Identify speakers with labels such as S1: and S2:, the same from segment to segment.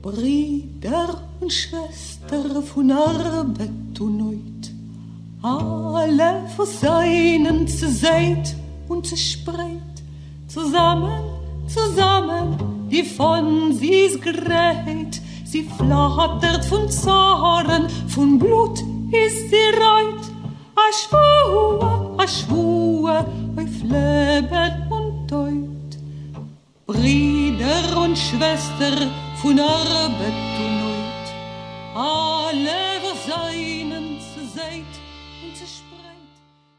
S1: Brüder und Schwester von Arbeit und Neut, alle versöhnen zu Seid und zu Spreit, zusammen, die von sie's greit, sie flattert von Zorn, von Blut ist sie reut, a Schwur, auf Leben und Deut. Brüder und Schwester von Arbeit und Neut, alle versöhnen zu Seid und zu Spreit,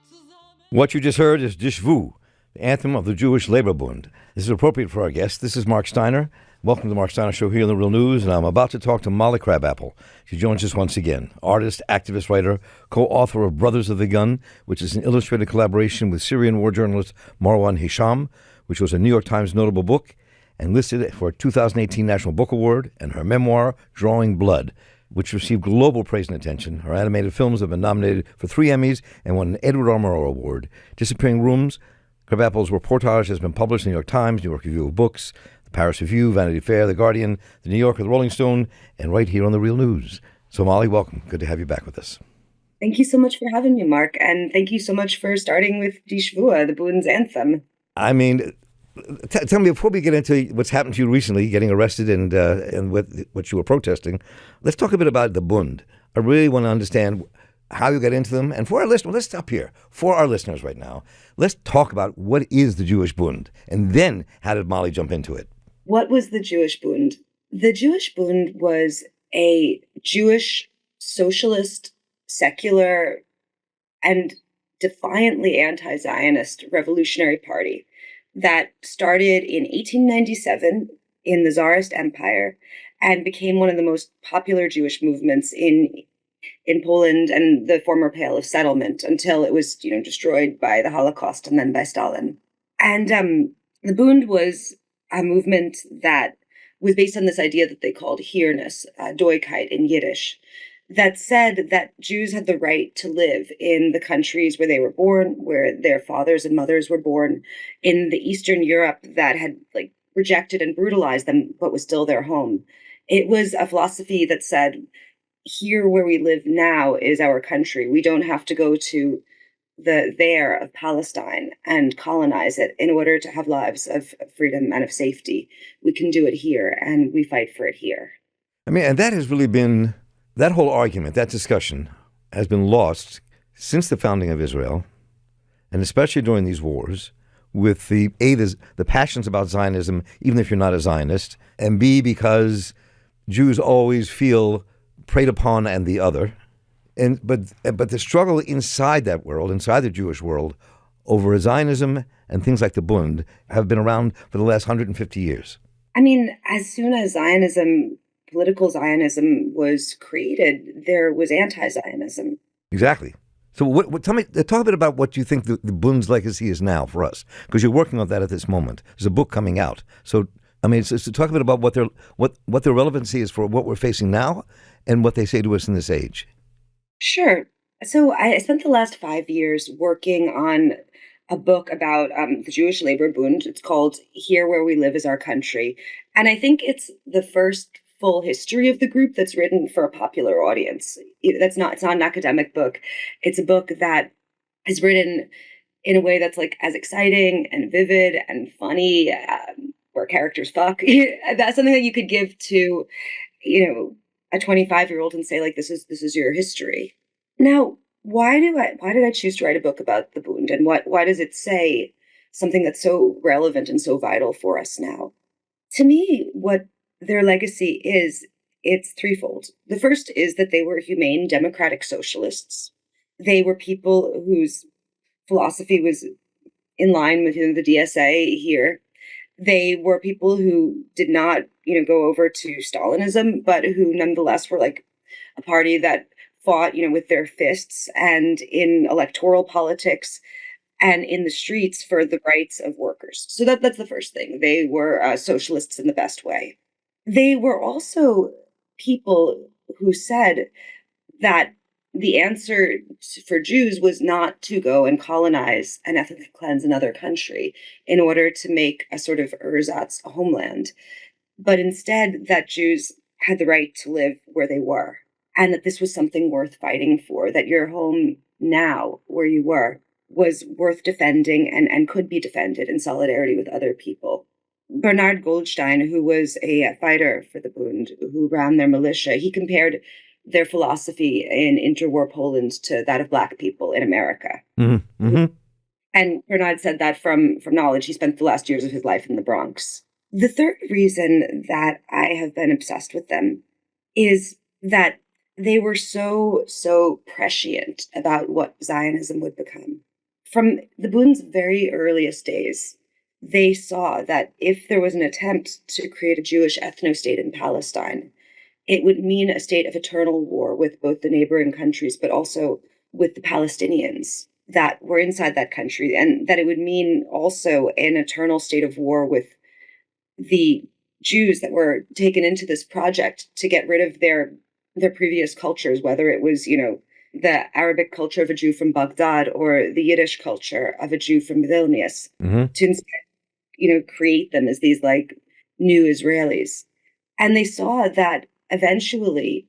S1: zusammen.
S2: What you just heard is Dishvu, the anthem of the Jewish Labor Bund. This is appropriate for our guest. This is Marc Steiner. Welcome to the Marc Steiner Show here on The Real News, and I'm about to talk to Molly Crabapple. She joins us once again. Artist, activist, writer, co-author of Brothers of the Gun, which is an illustrated collaboration with Syrian war journalist Marwan Hisham, which was a New York Times notable book, and listed for a 2018 National Book Award, and her memoir, Drawing Blood, which received global praise and attention. Her animated films have been nominated for 3 Emmys and won an Edward R. Murrow Award. Disappearing Rooms, Crabapple's reportage has been published in the New York Times, New York Review of Books, the Paris Review, Vanity Fair, The Guardian, The New Yorker, The Rolling Stone, and right here on The Real News. So, Molly, welcome. Good to have you back with us.
S3: Thank you so much for having me, Mark, and thank you so much for starting with Die Shvua, the Bund's anthem.
S2: I mean, tell me, before we get into what's happened to you recently, getting arrested and what you were protesting, let's talk a bit about the Bund. I really want to understand how you got into them. And for our listeners, let's stop here. For our listeners right now, let's talk about what is the Jewish Bund, and then how did Molly jump into it?
S3: What was the Jewish Bund? The Jewish Bund was a Jewish socialist, secular, and defiantly anti-Zionist revolutionary party that started in 1897 in the Tsarist Empire and became one of the most popular Jewish movements in Poland and the former Pale of Settlement until it was, destroyed by the Holocaust and then by Stalin. And the Bund was a movement that was based on this idea that they called hier-ness, Doigkeit in Yiddish, that said that Jews had the right to live in the countries where they were born, where their fathers and mothers were born, in the Eastern Europe that had rejected and brutalized them, but was still their home. It was a philosophy that said, here where we live now is our country. We don't have to go to the there of Palestine and colonize it in order to have lives of freedom and of safety. We can do it here, and we fight for it here.
S2: I mean, and that has really been, that whole argument, that discussion has been lost since the founding of Israel, and especially during these wars, with the passions about Zionism, even if you're not a Zionist, and B, because Jews always feel preyed upon and the other. But the struggle inside that world, inside the Jewish world, over Zionism and things like the Bund have been around for the last 150 years. I
S3: mean, as soon as Zionism, political Zionism was created, there was anti-Zionism.
S2: Exactly. So talk a bit about what you think the Bund's legacy is now for us, because you're working on that at this moment. There's a book coming out. So, I mean, it's talk a bit about what their relevancy is for what we're facing now and what they say to us in this age.
S3: Sure. So I spent the last 5 years working on a book about the Jewish Labor Bund. It's called Here Where We Live Is Our Country. And I think it's the first full history of the group that's written for a popular audience. It's not an academic book. It's a book that is written in a way that's as exciting and vivid and funny, where characters fuck. That's something that you could give to, a 25-year-old and say, this is your history. Now, why did I choose to write a book about the Bund, and why does it say something that's so relevant and so vital for us now? To me, what their legacy is, it's threefold. The first is that they were humane democratic socialists. They were people whose philosophy was in line with the DSA here. They were people who did not, go over to Stalinism, but who nonetheless were a party that fought, with their fists and in electoral politics and in the streets for the rights of workers. So that's the first thing. They were socialists in the best way. They were also people who said that the answer for Jews was not to go and colonize and ethnically cleanse another country in order to make a sort of ersatz homeland, but instead that Jews had the right to live where they were, and that this was something worth fighting for, that your home now, where you were, was worth defending and could be defended in solidarity with other people. Bernard Goldstein, who was a fighter for the Bund, who ran their militia, he compared their philosophy in interwar Poland to that of Black people in America.
S2: Mm-hmm. Mm-hmm.
S3: And Bernard said that from knowledge. He spent the last years of his life in the Bronx. The third reason that I have been obsessed with them is that they were so prescient about what Zionism would become. From the Bund's very earliest days, they saw that if there was an attempt to create a Jewish ethno-state in Palestine, it would mean a state of eternal war with both the neighboring countries, but also with the Palestinians that were inside that country, and that it would mean also an eternal state of war with the Jews that were taken into this project to get rid of their previous cultures, whether it was, the Arabic culture of a Jew from Baghdad or the Yiddish culture of a Jew from Vilnius,
S2: Mm-hmm.
S3: to instead, create them as these like new Israelis. And they saw that eventually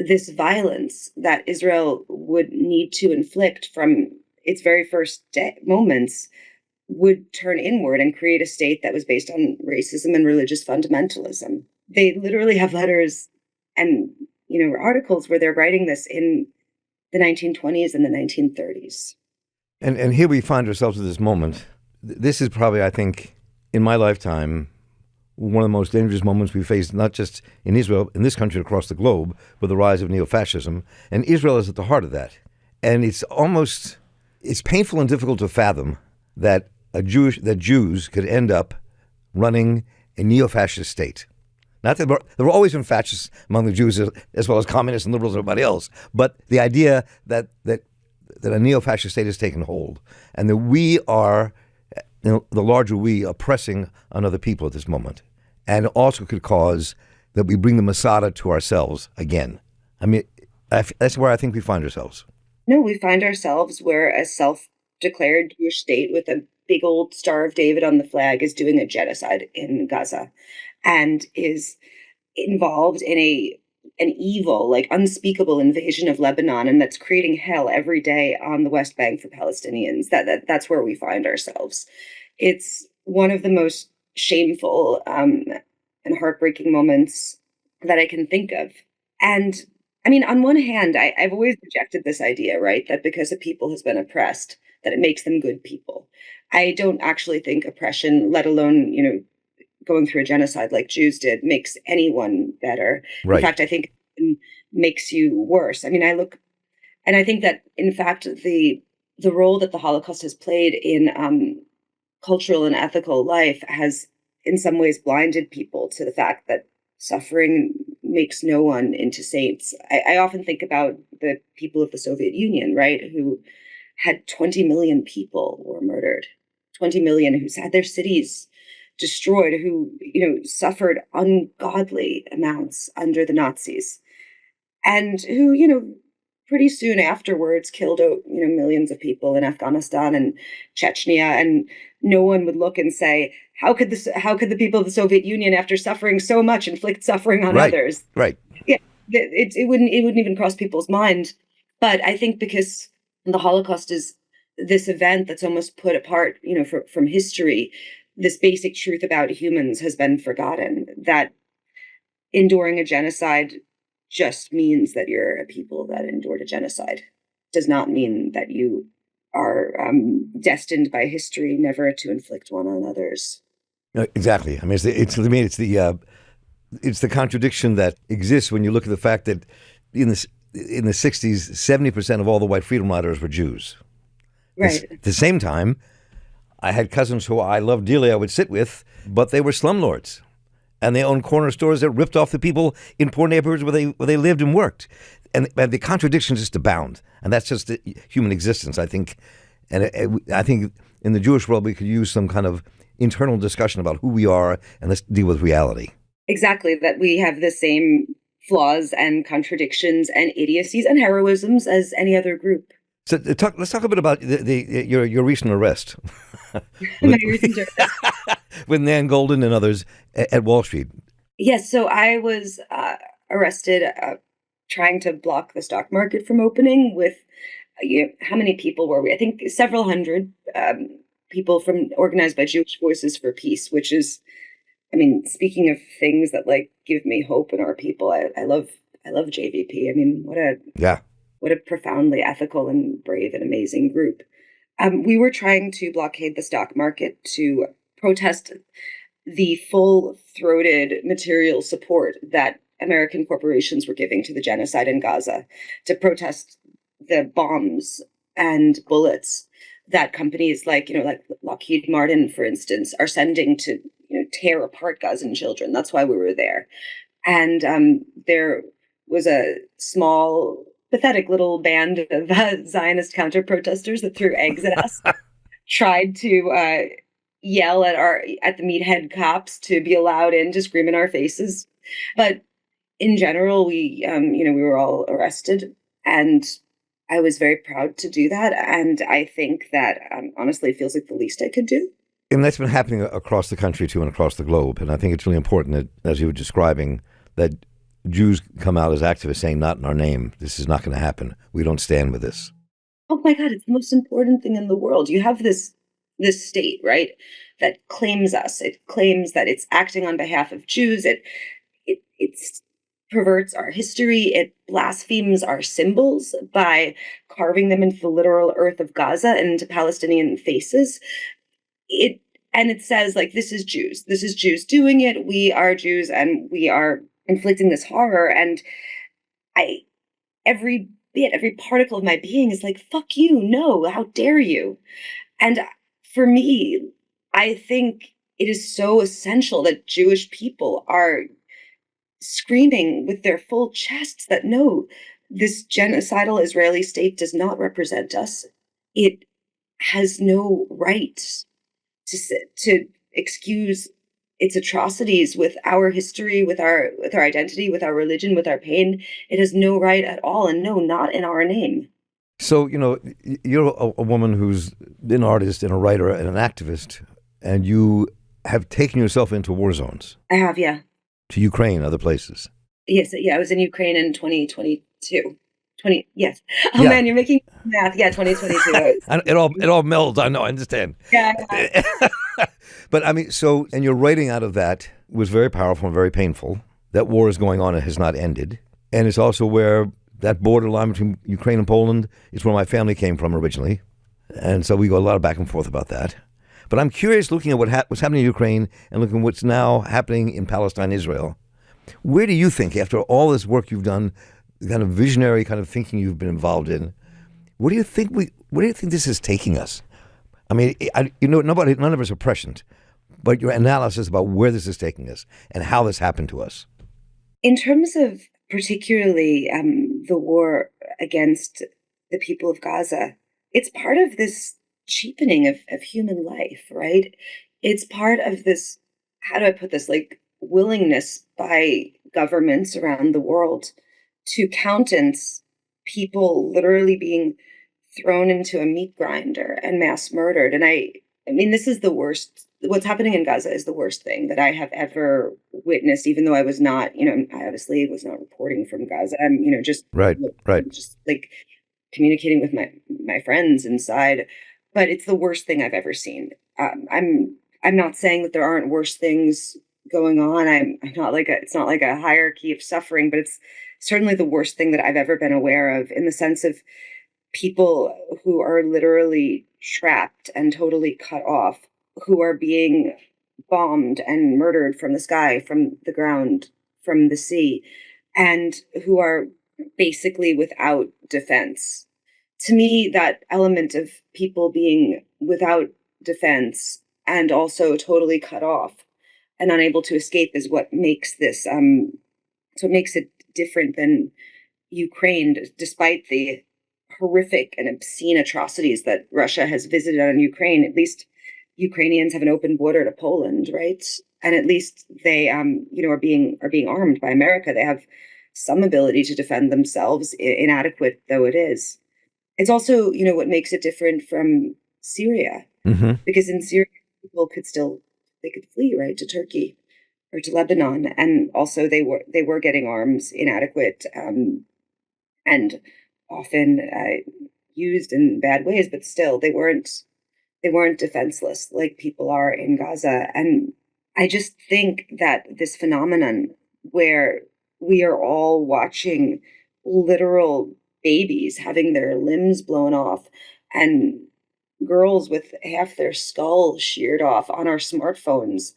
S3: this violence that Israel would need to inflict from its very first moments would turn inward and create a state that was based on racism and religious fundamentalism. They literally have letters and articles where they're writing this in the 1920s and the 1930s.
S2: And here we find ourselves at this moment. This is probably, I think, in my lifetime, one of the most dangerous moments we faced, not just in Israel, in this country, across the globe, with the rise of neo-fascism. And Israel is at the heart of that. And it's painful and difficult to fathom that Jews could end up running a neo-fascist state. Not that there were always been fascists among the Jews, as well as communists and liberals and everybody else, but the idea that a neo-fascist state has taken hold, and that we are, the larger we, oppressing on other people at this moment, and also could cause that we bring the Masada to ourselves again. I mean, that's where I think we find ourselves.
S3: No, we find ourselves where a self-declared Jewish state with a big old Star of David on the flag is doing a genocide in Gaza, and is involved in an evil, like unspeakable invasion of Lebanon, and that's creating hell every day on the West Bank for Palestinians. That's where we find ourselves. It's one of the most shameful and heartbreaking moments that I can think of. And I mean, on one hand, I've always rejected this idea, right, that because a people has been oppressed, that it makes them good people. I don't actually think oppression, let alone, going through a genocide like Jews did, makes anyone better.
S2: Right.
S3: In fact, I think it makes you worse. I mean, I look, and I think that, in fact, the role that the Holocaust has played in cultural and ethical life has, in some ways, blinded people to the fact that suffering makes no one into saints. I often think about the people of the Soviet Union, right, who had 20 million people were murdered, 20 million who had their cities destroyed, who, suffered ungodly amounts under the Nazis, and who, pretty soon afterwards killed, millions of people in Afghanistan and Chechnya. And no one would look and say, how could the people of the Soviet Union, after suffering so much, inflict suffering on others?
S2: Right.
S3: Yeah, it wouldn't even cross people's mind. But I think because the Holocaust is this event that's almost put apart, from history, this basic truth about humans has been forgotten, that enduring a genocide just means that you're a people that endured a genocide. Does not mean that you are destined by history never to inflict one on others.
S2: Exactly. I mean, it's the contradiction that exists when you look at the fact that in the 60s, 70% of all the white freedom riders were Jews.
S3: Right.
S2: At the same time, I had cousins who I loved dearly, I would sit with, but they were slumlords. And they owned corner stores that ripped off the people in poor neighborhoods where they lived and worked. And the contradictions just abound. And that's just the human existence, I think. And I think in the Jewish world, we could use some kind of internal discussion about who we are, and let's deal with reality.
S3: Exactly, that we have the same flaws and contradictions and idiocies and heroisms as any other group.
S2: So let's talk a bit about your recent arrest.
S3: My recent arrest.
S2: With Nan Golden and others at Wall Street.
S3: Yes, so I was arrested trying to block the stock market from opening with how many people were we? I think several hundred people from organized by Jewish Voices for Peace, which is, I mean, speaking of things that like give me hope in our people, I love JVP. I mean,
S2: Yeah.
S3: what a profoundly ethical and brave and amazing group. We were trying to blockade the stock market to protest the full-throated material support that American corporations were giving to the genocide in Gaza, to protest the bombs and bullets that companies like, like Lockheed Martin, for instance, are sending to, tear apart Gazan children. That's why we were there. And there was a small, pathetic little band of Zionist counter-protesters that threw eggs at us, tried to yell at the meathead cops to be allowed in to scream in our faces. But in general, we were all arrested, and I was very proud to do that. And I think that honestly, it feels like the least I could do.
S2: And that's been happening across the country, too, and across the globe. And I think it's really important that, as you were describing, that Jews come out as activists saying, not in our name. This is not going to happen. We don't stand with this.
S3: Oh my God, it's the most important thing in the world. You have this state, right, that claims us. It claims that it's acting on behalf of Jews. It perverts our history. It blasphemes our symbols by carving them into the literal earth of Gaza and into Palestinian faces. It says, like, this is Jews. This is Jews doing it. We are Jews, and we are inflicting this horror. And I every bit, every particle of my being is like, fuck you, no, how dare you? And for me, I think it is so essential that Jewish people are screaming with their full chests that no, this genocidal Israeli state does not represent us. It has no right to excuse its atrocities with our history, with our identity, with our religion, with our pain. It has no right at all, and no, not in our name.
S2: So, you're a woman who's an artist and a writer and an activist, and you have taken yourself into war zones.
S3: I have, yeah.
S2: To Ukraine, other places.
S3: Yes, yeah, I was in Ukraine in 2022. Yes. Oh
S2: Yeah.
S3: man, you're making math. Yeah, 2022.
S2: It all melds. I know. I understand.
S3: Yeah.
S2: But I mean, so, and your writing out of that was very powerful and very painful. That war is going on and has not ended. And it's also where that borderline between Ukraine and Poland is where my family came from originally. And so we go a lot of back and forth about that. But I'm curious, looking at what's happening in Ukraine and looking at what's now happening in Palestine, Israel. Where do you think, after all this work you've done, the kind of visionary kind of thinking you've been involved in, where do you think this is taking us? I mean, none of us are prescient, but your analysis about where this is taking us and how this happened to us.
S3: In terms of particularly the war against the people of Gaza, it's part of this cheapening of human life, right? It's part of this, how do I put this, like, willingness by governments around the world to countenance people literally being thrown into a meat grinder and mass murdered. And I mean, this is the worst. What's happening in Gaza is the worst thing that I have ever witnessed, even though I was not, I obviously was not reporting from Gaza. I'm, just
S2: right,
S3: just like communicating with my friends inside. But it's the worst thing I've ever seen. I'm not saying that there aren't worse things going on. I'm not like it's not like a hierarchy of suffering, but it's certainly the worst thing that I've ever been aware of, in the sense of people who are literally trapped and totally cut off, who are being bombed and murdered from the sky, from the ground, from the sea, and who are basically without defense. To me, that element of people being without defense and also totally cut off and unable to escape is what makes this, so it makes it different than Ukraine, despite the horrific and obscene atrocities that Russia has visited on Ukraine. At least Ukrainians have an open border to Poland, right? And at least they, are being armed by America. They have some ability to defend themselves, inadequate though it is. It's also, what makes it different from Syria, because in Syria, people could flee, right, to Turkey. or to Lebanon, and also they were getting arms, inadequate, and often used in bad ways, but still they weren't defenseless like people are in Gaza. And I just think that this phenomenon where we are all watching literal babies having their limbs blown off and girls with half their skull sheared off on our smartphones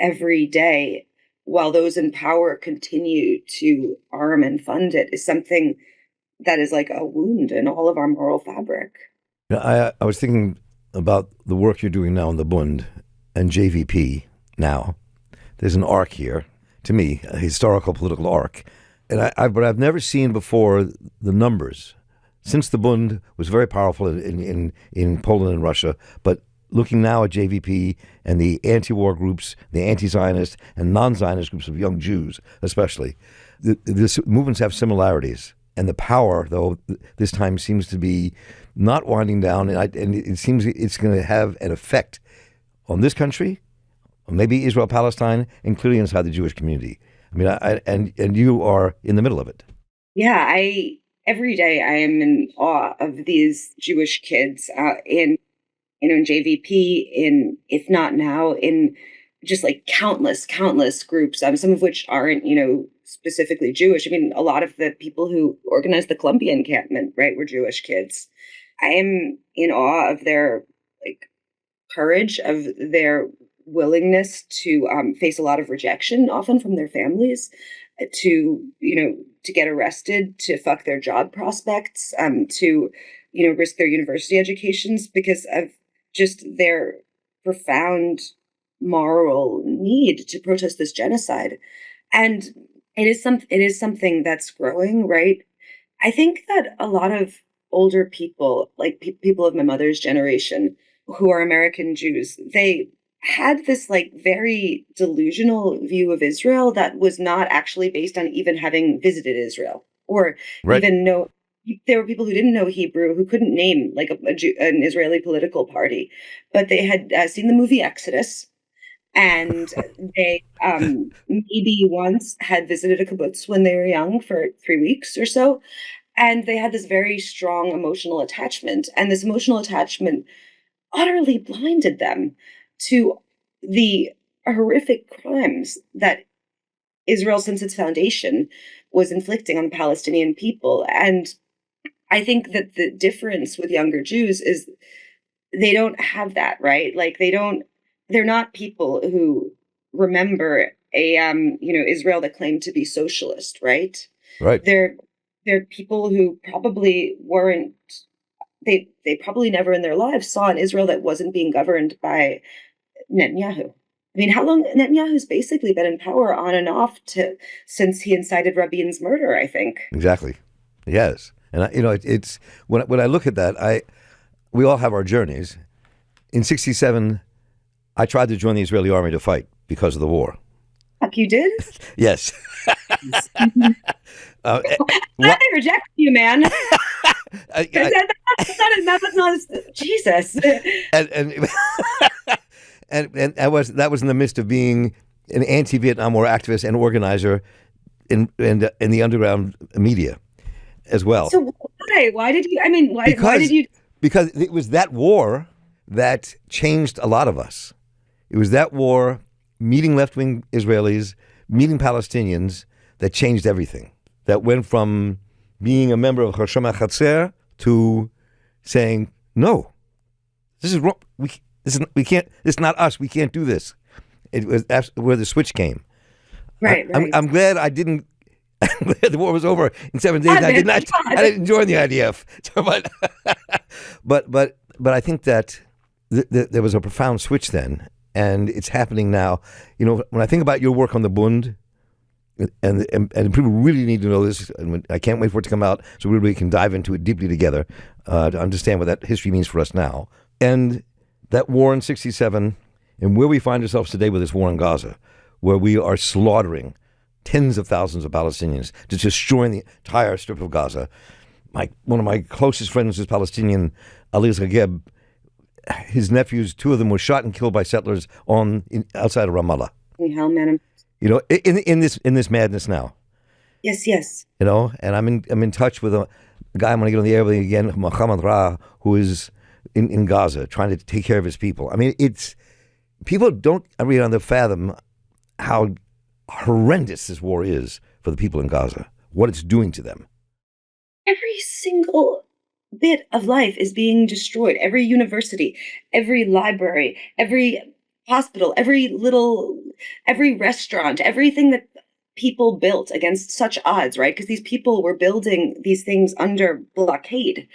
S3: every day while those in power continue to arm and fund it is something that is like a wound in all of our moral fabric.
S2: I was thinking about the work you're doing now in the Bund and JVP now. There's an arc here, to me, a historical political arc. And but I've never seen before the numbers. Since the Bund was very powerful in Poland and Russia, but looking now at JVP and the anti-war groups, the anti-Zionist and non-Zionist groups of young Jews especially, the movements have similarities. And the power, though, this time seems to be not winding down, and it seems it's going to have an effect on this country, maybe Israel, Palestine, including inside the Jewish community. I mean, and you are in the middle of it.
S3: Yeah, every day I am in awe of these Jewish kids in JVP, if not now, in just like countless groups, some of which aren't, specifically Jewish. I mean, a lot of the people who organized the Columbia encampment, right, were Jewish kids. I am in awe of their courage, of their willingness to face a lot of rejection, often from their families, to get arrested, to fuck their job prospects, to risk their university educations because of just their profound moral need to protest this genocide. And it is something that's growing, right? I think that a lot of older people, like people of my mother's generation who are American Jews, they had this very delusional view of Israel that was not actually based on even having visited Israel or even know. There were people who didn't know Hebrew, who couldn't name an Israeli political party, but they had seen the movie Exodus. And they maybe once had visited a kibbutz when they were young for 3 weeks or so. And they had this very strong emotional attachment. And this emotional attachment utterly blinded them to the horrific crimes that Israel, since its foundation, was inflicting on the Palestinian people. And I think that the difference with younger Jews is they don't have that, right? They're not people who remember a Israel that claimed to be socialist, right?
S2: Right.
S3: They're people who probably weren't. They probably never in their lives saw an Israel that wasn't being governed by Netanyahu. I mean, how long Netanyahu's basically been in power on and off since he incited Rabin's murder, I think.
S2: Exactly. Yes. And it's when I look at that, we all have our journeys. In '67, I tried to join the Israeli army to fight because of the war.
S3: Fuck, you did?
S2: Yes.
S3: Glad they rejected you, man. That's not Jesus.
S2: And that was in the midst of being an anti-Vietnam War activist and organizer in the underground media as well.
S3: So why did you? I mean, why did you?
S2: Because it was that war that changed a lot of us. It was that war, meeting left-wing Israelis, meeting Palestinians, that changed everything. That went from being a member of Hashem HaChatzer to saying, no, this is wrong. We can't. This is not us. We can't do this. It was where the switch came.
S3: Right.
S2: I'm glad I didn't. I'm glad the war was over in 7 days. I didn't join the IDF. But I think that there was a profound switch then. And it's happening now. When I think about your work on the Bund, and people really need to know this, and I can't wait for it to come out so we really can dive into it deeply together to understand what that history means for us now. And that war in '67, and where we find ourselves today with this war in Gaza, where we are slaughtering tens of thousands of Palestinians, just destroying the entire strip of Gaza. One of my closest friends is Palestinian, Ali Zageb. His nephews, two of them were shot and killed by settlers outside of Ramallah.
S3: Hell, man, I'm
S2: You know, in this madness now.
S3: Yes, yes.
S2: You know, and I'm in touch with a guy. I'm going to get on the air with again, Mohammed Ra, who is in Gaza trying to take care of his people. I mean, it's people don't fathom how horrendous this war is for the people in Gaza. What it's doing to them.
S3: Every single bit of life is being destroyed. Every university, every library, every hospital, every restaurant, everything that people built against such odds, right? Because these people were building these things under blockade,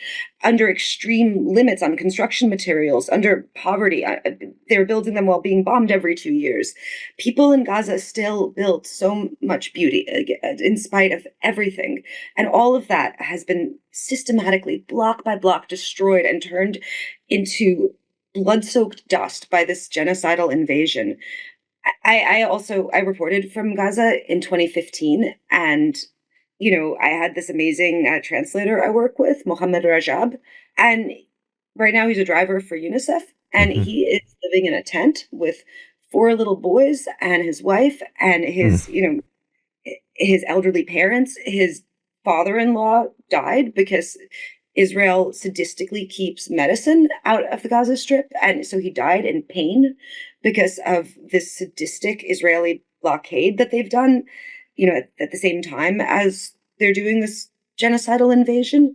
S3: under extreme limits on construction materials, under poverty. They were building them while being bombed every 2 years. People in Gaza still built so much beauty in spite of everything. And all of that has been systematically, block by block, destroyed and turned into blood-soaked dust by this genocidal invasion. I reported from Gaza in 2015, and I had this amazing translator I work with, Mohammed Rajab, and right now he's a driver for UNICEF, and he is living in a tent with 4 little boys and his wife and his his elderly parents. His father-in-law died because Israel sadistically keeps medicine out of the Gaza Strip, and so he died in pain because of this sadistic Israeli blockade that they've done, at the same time as they're doing this genocidal invasion.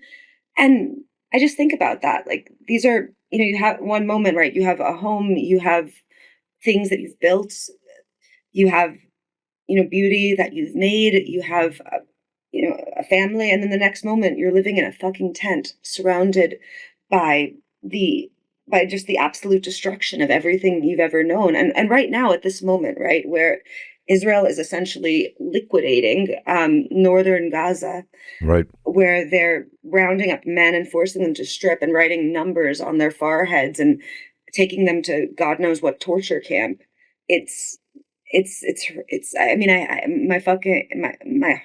S3: And I just think about that. Like, these are, you have one moment, right? You have a home, you have things that you've built, you have, beauty that you've made, you have, a family, and then the next moment you're living in a fucking tent surrounded by just the absolute destruction of everything you've ever known. And right now, at this moment, right, where Israel is essentially liquidating northern Gaza,
S2: right,
S3: where they're rounding up men and forcing them to strip and writing numbers on their foreheads and taking them to God knows what torture camp. I mean, my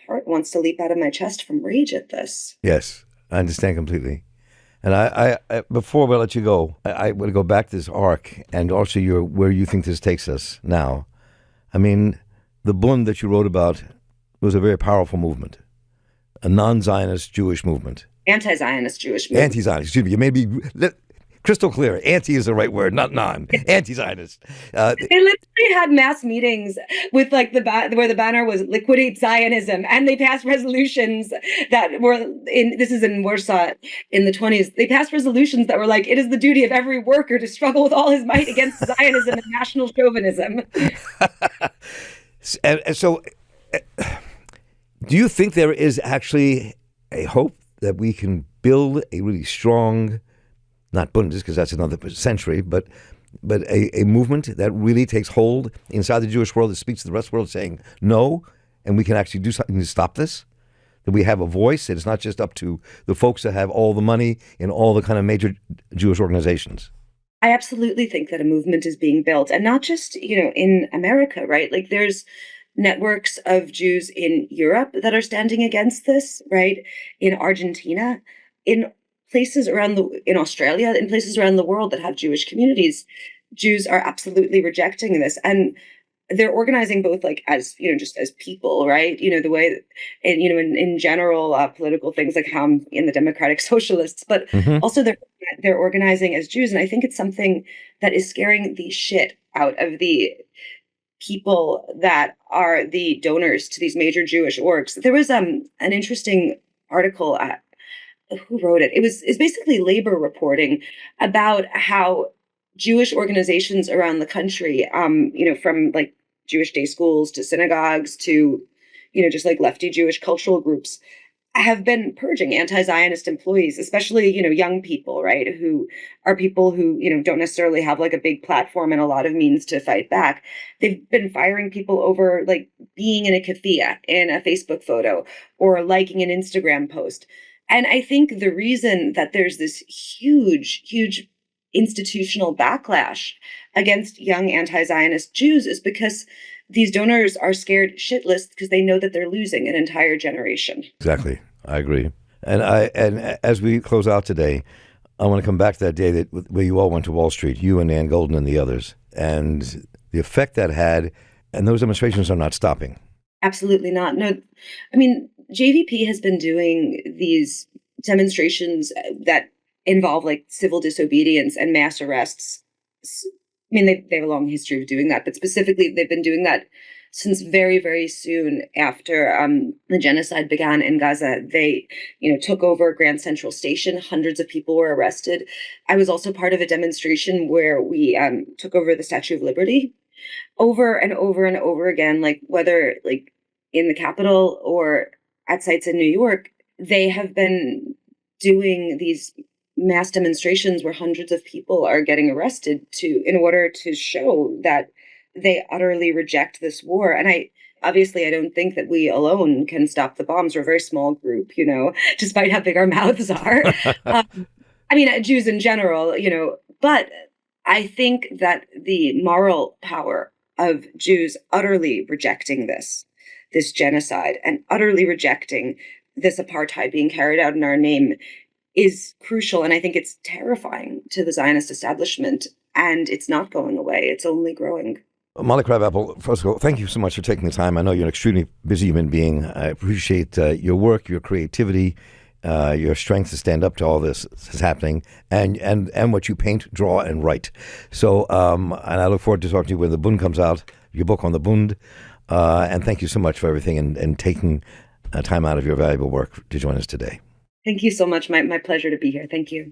S3: heart wants to leap out of my chest from rage at this.
S2: Yes, I understand completely. And I before we let you go, I want to go back to this arc and also where you think this takes us now. I mean, the Bund that you wrote about was a very powerful movement, a non-Zionist Jewish movement.
S3: Anti-Zionist Jewish movement.
S2: Anti-Zionist, excuse me. You may be crystal clear. Anti is the right word, not non. Anti-Zionist.
S3: They literally had mass meetings with where the banner was "Liquidate Zionism," and they passed resolutions that were this is in Warsaw in the 1920s. They passed resolutions that were like, "It is the duty of every worker to struggle with all his might against Zionism and national chauvinism."
S2: And so, do you think there is actually a hope that we can build a really strong, not Bund, because that's another century, but a movement that really takes hold inside the Jewish world that speaks to the rest of the world saying no, and we can actually do something to stop this? That we have a voice, and it's not just up to the folks that have all the money in all the kind of major Jewish organizations?
S3: I absolutely think that a movement is being built, and not just, in America, right? Like, there's networks of Jews in Europe that are standing against this, right? In Argentina, in Australia, in places around the world that have Jewish communities, Jews are absolutely rejecting this. And they're organizing both as just as people, right? The way, and in general, political things like how I'm in the Democratic Socialists, but also they're organizing as Jews. And I think it's something that is scaring the shit out of the people that are the donors to these major Jewish orgs. There was an interesting article who wrote it? It's basically labor reporting about how Jewish organizations around the country, from Jewish day schools to synagogues to, just lefty Jewish cultural groups, have been purging anti-Zionist employees, especially, young people, right? Who are people who, don't necessarily have a big platform and a lot of means to fight back. They've been firing people over being in a keffiyeh in a Facebook photo or liking an Instagram post. And I think the reason that there's this huge, huge institutional backlash against young anti-Zionist Jews is because these donors are scared shitless because they know that they're losing an entire generation.
S2: Exactly. I agree. And as we close out today, I want to come back to that day where you all went to Wall Street, you and Ann Golden and the others, and the effect that had And those demonstrations are not stopping.
S3: Absolutely not. No, I mean, JVP has been doing these demonstrations that involve like civil disobedience and mass arrests. I mean, they have a long history of doing that, but specifically, they've been doing that since very, very soon after the genocide began in Gaza. They, took over Grand Central Station. Hundreds of people were arrested. I was also part of a demonstration where we took over the Statue of Liberty over and over and over again, like whether like in the Capitol or at sites in New York, they have been doing these mass demonstrations where hundreds of people are getting arrested in order to show that they utterly reject this war. And I don't think that we alone can stop the bombs. We're a very small group, despite how big our mouths are. Jews in general, but I think that the moral power of Jews utterly rejecting this genocide and utterly rejecting this apartheid being carried out in our name is crucial. And I think it's terrifying to the Zionist establishment, and it's not going away. It's only growing.
S2: Molly Crabapple, first of all, thank you so much for taking the time. I know you're an extremely busy human being. I appreciate your work, your creativity, your strength to stand up to all this is happening, and what you paint, draw, and write. So, and I look forward to talking to you when the Bund comes out, your book on the Bund. And thank you so much for everything and taking time out of your valuable work to join us today.
S3: Thank you so much. My pleasure to be here. Thank you.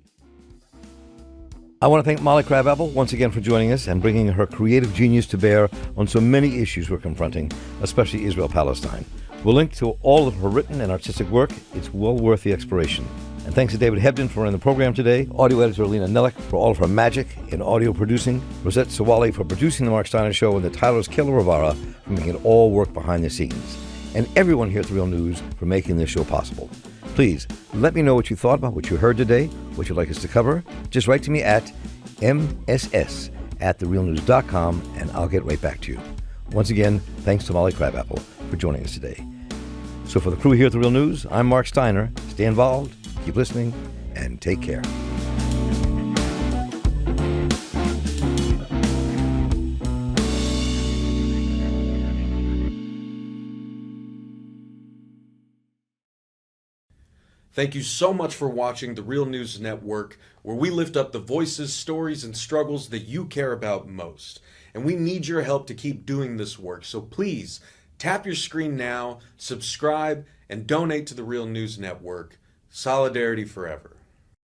S2: I want to thank Molly Crabapple once again for joining us and bringing her creative genius to bear on so many issues we're confronting, especially Israel-Palestine. We'll link to all of her written and artistic work. It's well worth the exploration. And thanks to David Hebden for running the program today, audio editor Lena Nellick for all of her magic in audio producing, Rosette Sawali for producing the Marc Steiner Show, and the Tyler's Killer Rivara for making it all work behind the scenes. And everyone here at The Real News for making this show possible. Please, let me know what you thought about what you heard today, what you'd like us to cover. Just write to me at mss@therealnews.com, and I'll get right back to you. Once again, thanks to Molly Crabapple for joining us today. So for the crew here at The Real News, I'm Marc Steiner. Stay involved, keep listening, and take care.
S4: Thank you so much for watching The Real News Network, where we lift up the voices, stories, and struggles that you care about most. And we need your help to keep doing this work. So please, tap your screen now, subscribe, and donate to The Real News Network. Solidarity forever.